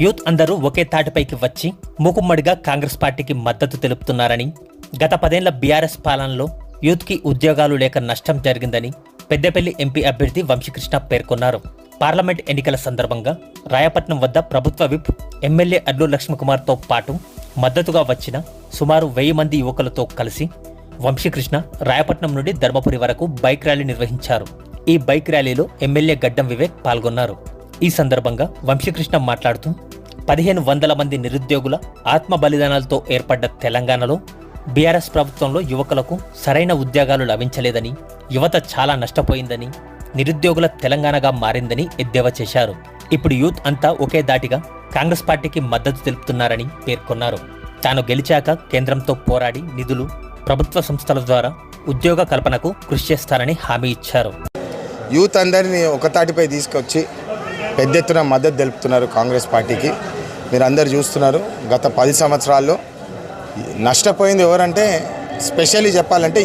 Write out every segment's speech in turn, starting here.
Youth అందరూ ఒకే తాటిపైకి వచ్చి మూకుమ్మడిగా కాంగ్రెస్ పార్టీకి మద్దతు తెలుపుతున్నారని, గత 10 ఏళ్ల బీఆర్ఎస్ పాలనలో యూత్కి ఉద్యోగాలు లేక నష్టం జరిగిందని పెద్దపల్లి ఎంపీ అభ్యర్థి వంశీకృష్ణ పేర్కొన్నారు. పార్లమెంట్ ఎన్నికల సందర్భంగా రాయపట్నం వద్ద ప్రభుత్వ విప్ ఎమ్మెల్యే అడ్లు లక్ష్మీకుమార్తో పాటు మద్దతుగా వచ్చిన సుమారు 1000 మంది యువకులతో కలిసి వంశీకృష్ణ రాయపట్నం నుండి ధర్మపురి వరకు బైక్ ర్యాలీ నిర్వహించారు. ఈ బైక్ ర్యాలీలో ఎమ్మెల్యే గడ్డం వివేక్ పాల్గొన్నారు. ఈ సందర్భంగా వంశీకృష్ణ మాట్లాడుతూ 1500 మంది నిరుద్యోగుల ఆత్మ బలిదానాలతో ఏర్పడ్డ తెలంగాణలో బీఆర్ఎస్ ప్రభుత్వంలో యువకులకు సరైన ఉద్యోగాలు లభించలేదని, యువత చాలా నష్టపోయిందని, నిరుద్యోగుల తెలంగాణగా మారిందని ఎద్దేవా చేశారు. ఇప్పుడు యూత్ అంతా ఒకే దాటిగా కాంగ్రెస్ పార్టీకి మద్దతు తెలుపుతున్నారని పేర్కొన్నారు. తాను గెలిచాక కేంద్రంతో పోరాడి నిధులు, ప్రభుత్వ సంస్థల ద్వారా ఉద్యోగ కల్పనకు కృషి చేస్తారని హామీ ఇచ్చారు. యూత్ అందరినీ ఒకతాటిపై తీసుకొచ్చి పెద్ద ఎత్తున మద్దతు తెలుపుతున్నారు కాంగ్రెస్ పార్టీకి. మీరు అందరు చూస్తున్నారు, గత 10 సంవత్సరాల్లో నష్టపోయింది ఎవరంటే స్పెషల్లీ చెప్పాలంటే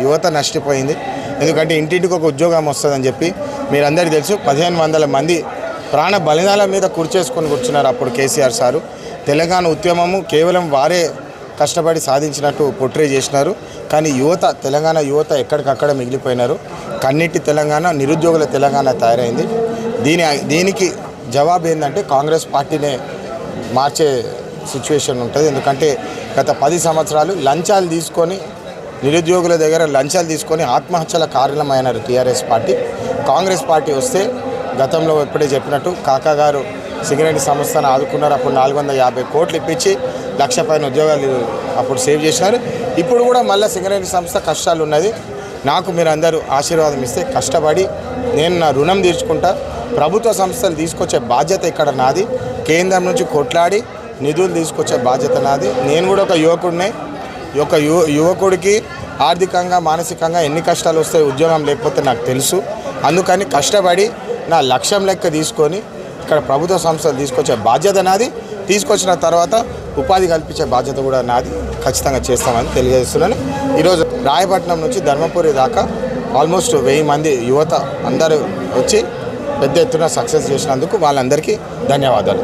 యువత నష్టపోయింది. ఎందుకంటే ఇంటింటికి ఒక ఉద్యోగం వస్తుందని చెప్పి మీరందరికీ తెలుసు. 1500 మంది ప్రాణ బలిదానాల మీద కూర్చేసుకొని కూర్చున్నారు అప్పుడు కేసీఆర్ సారు. తెలంగాణ ఉద్యమము కేవలం వారే కష్టపడి సాధించినట్టు పోర్ట్రే చేసినారు. కానీ తెలంగాణ యువత ఎక్కడికక్కడ మిగిలిపోయినారు. కన్నిటి తెలంగాణ, నిరుద్యోగుల తెలంగాణ తయారైంది. దీనికి జవాబు ఏంటంటే కాంగ్రెస్ పార్టీనే మార్చే సిచ్యువేషన్ ఉంటుంది. ఎందుకంటే గత 10 సంవత్సరాలు లంచాలు తీసుకొని, నిరుద్యోగుల దగ్గర లంచాలు తీసుకొని ఆత్మహత్యల కారణమైనారు టీఆర్ఎస్ పార్టీ. కాంగ్రెస్ పార్టీ వస్తే గతంలో ఇప్పుడే చెప్పినట్టు కాకా గారు సింగరేణి సంస్థను ఆదుకున్నారు. అప్పుడు 450 కోట్లు ఇప్పించి 1,00,000 పైన ఉద్యోగాలు అప్పుడు సేవ్ చేసినారు. ఇప్పుడు కూడా మళ్ళీ సింగరేణి సంస్థ కష్టాలు ఉన్నది. నాకు మీరు అందరూ ఆశీర్వాదం ఇస్తే కష్టపడి నేను నా రుణం తీర్చుకుంటా. ప్రభుత్వ సంస్థలు తీసుకొచ్చే బాధ్యత ఇక్కడ నాది. కేంద్రం నుంచి కొట్లాడి నిధులు తీసుకొచ్చే బాధ్యత నాది. నేను కూడా ఒక యువకుడినే. యువకుడికి ఆర్థికంగా, మానసికంగా ఎన్ని కష్టాలు వస్తాయి ఉద్యోగం లేకపోతే నాకు తెలుసు. అందుకని కష్టపడి నా లక్ష్యం లెక్క తీసుకొని ఇక్కడ ప్రభుత్వ సంస్థలు తీసుకొచ్చే బాధ్యత నాది. తీసుకొచ్చిన తర్వాత ఉపాధి కల్పించే బాధ్యత కూడా నాది. ఖచ్చితంగా చేస్తామని తెలియజేస్తున్నాను. ఈరోజు రాయపట్నం నుంచి ధర్మపురి దాకా ఆల్మోస్ట్ 1000 మంది యువత అందరూ వచ్చి పెద్ద ఎత్తున సక్సెస్ చేసినందుకు వాళ్ళందరికీ ధన్యవాదాలు.